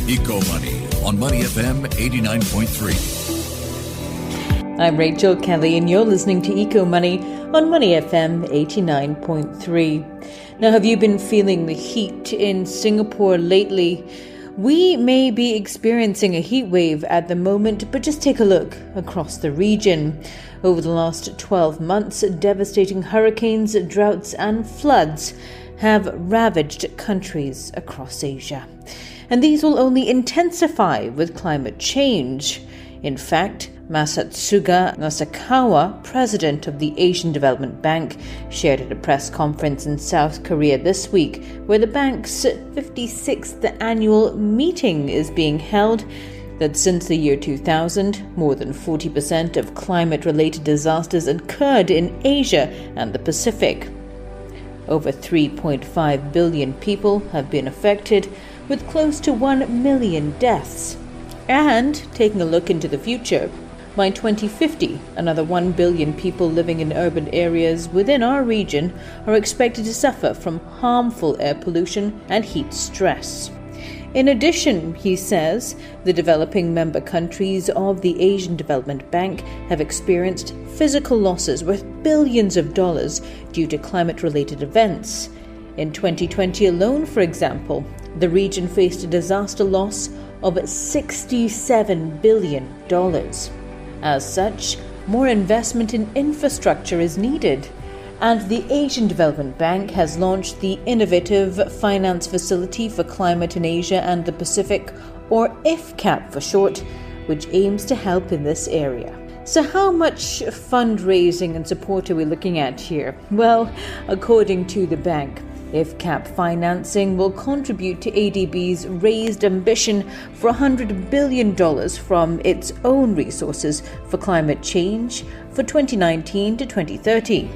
Eco Money on Money FM 89.3. I'm Rachel Kelly, and you're listening to Eco Money on Money FM 89.3. Now, have you been feeling the heat in Singapore lately? We may be experiencing a heat wave at the moment, but just take a look across the region. Over the last 12 months, devastating hurricanes, droughts and floods have ravaged countries across Asia. And these will only intensify with climate change. In fact, Masatsuga Nasukawa, president of the Asian Development Bank, shared at a press conference in South Korea this week, where the bank's 56th annual meeting is being held, that since the year 2000, more than 40% of climate-related disasters occurred in Asia and the Pacific. Over 3.5 billion people have been affected, with close to 1 million deaths. And, taking a look into the future, by 2050, another 1 billion people living in urban areas within our region are expected to suffer from harmful air pollution and heat stress. In addition, he says, the developing member countries of the Asian Development Bank have experienced physical losses worth billions of dollars due to climate-related events. In 2020 alone, for example, the region faced a disaster loss of $67 billion. As such, more investment in infrastructure is needed, and the Asian Development Bank has launched the Innovative Finance Facility for Climate in Asia and the Pacific, or IFCAP for short, which aims to help in this area. So how much fundraising and support are we looking at here? Well, according to the bank, IFCAP financing will contribute to ADB's raised ambition for $100 billion from its own resources for climate change for 2019 to 2030.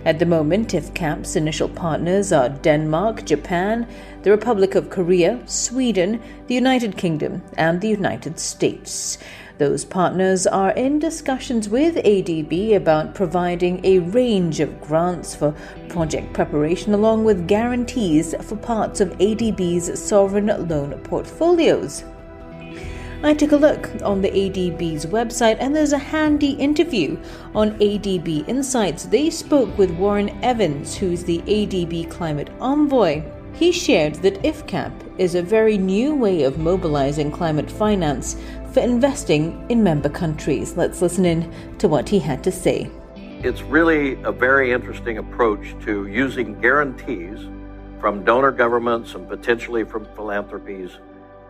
At the moment, IFCAP's initial partners are Denmark, Japan, the Republic of Korea, Sweden, the United Kingdom, and the United States. Those partners are in discussions with ADB about providing a range of grants for project preparation along with guarantees for parts of ADB's sovereign loan portfolios. I took a look on the ADB's website, and there's a handy interview on ADB Insights. They spoke with Warren Evans, who's the ADB Climate Envoy. He shared that IFCAP is a very new way of mobilizing climate finance for investing in member countries. Let's listen in to what he had to say. It's really a very interesting approach to using guarantees from donor governments and potentially from philanthropies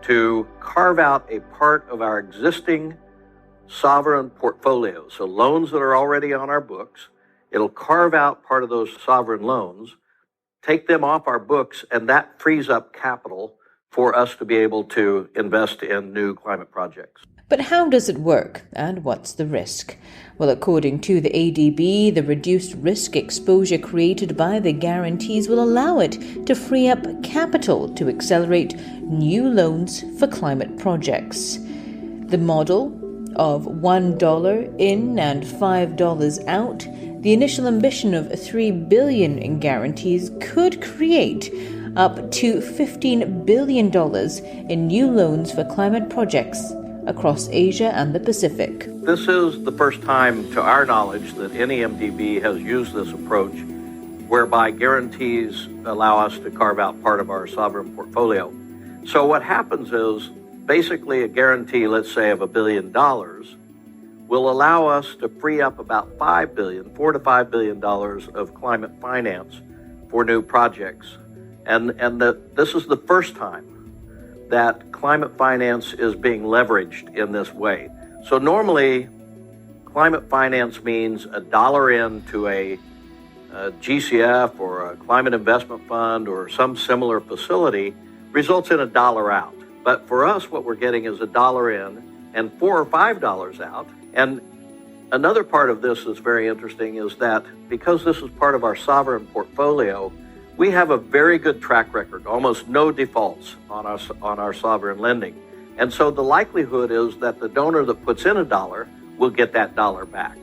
to carve out a part of our existing sovereign portfolio. So loans that are already on our books, it'll carve out part of those sovereign loans, take them off our books, and that frees up capital for us to be able to invest in new climate projects. But how does it work, and what's the risk? Well, according to the ADB, the reduced risk exposure created by the guarantees will allow it to free up capital to accelerate new loans for climate projects. The model of $1 in and $5 out, the initial ambition of $3 billion in guarantees could create up to $15 billion in new loans for climate projects across Asia and the Pacific. This is the first time, to our knowledge, that any MDB has used this approach, whereby guarantees allow us to carve out part of our sovereign portfolio. So what happens is, basically a guarantee, let's say, of $1 billion, will allow us to free up about $4 to $5 billion of climate finance for new projects. And this is the first time that climate finance is being leveraged in this way. So normally, climate finance means $1 into a GCF or a climate investment fund or some similar facility results in $1 out. But for us, what we're getting is $1 in and $4 or $5 out. And another part of this that's very interesting is that because this is part of our sovereign portfolio, we have a very good track record, almost no defaults on our sovereign lending. And so the likelihood is that the donor that puts in $1 will get that $1 back.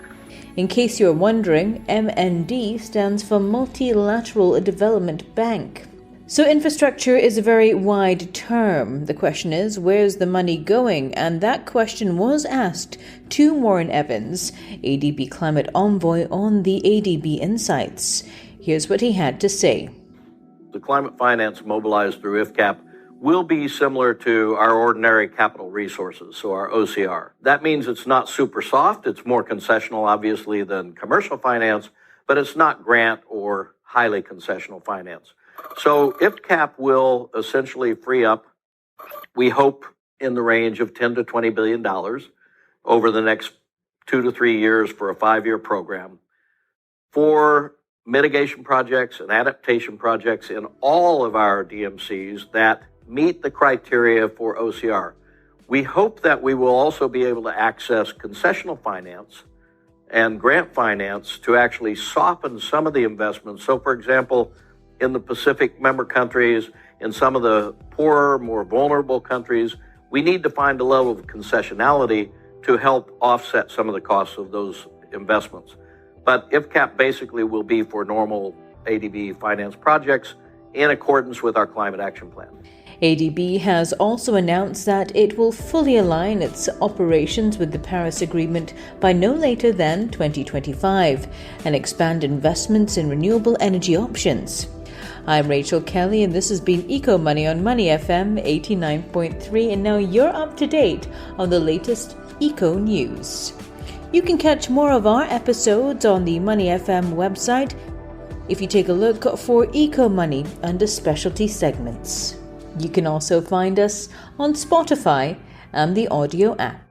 In case you're wondering, MND stands for Multilateral Development Bank. So infrastructure is a very wide term. The question is, where's the money going? And that question was asked to Warren Evans, ADB Climate Envoy, on the ADB Insights. Here's what he had to say. The climate finance mobilized through IFCAP will be similar to our ordinary capital resources, so our OCR. That means it's not super soft. It's more concessional, obviously, than commercial finance, but it's not grant or highly concessional finance. So IFCAP will essentially free up, we hope, in the range of $10 to $20 billion over the next 2 to 3 years for a 5-year program for mitigation projects and adaptation projects in all of our DMCs that meet the criteria for OCR. We hope that we will also be able to access concessional finance and grant finance to actually soften some of the investments. So, for example, in the Pacific member countries, in some of the poorer, more vulnerable countries, we need to find a level of concessionality to help offset some of the costs of those investments. But IFCAP basically will be for normal ADB finance projects in accordance with our climate action plan. ADB has also announced that it will fully align its operations with the Paris Agreement by no later than 2025 and expand investments in renewable energy options. I'm Rachel Kelly, and this has been Eco Money on Money FM 89.3, and now you're up to date on the latest eco news. You can catch more of our episodes on the Money FM website if you take a look for Eco Money under specialty segments. You can also find us on Spotify and the audio app.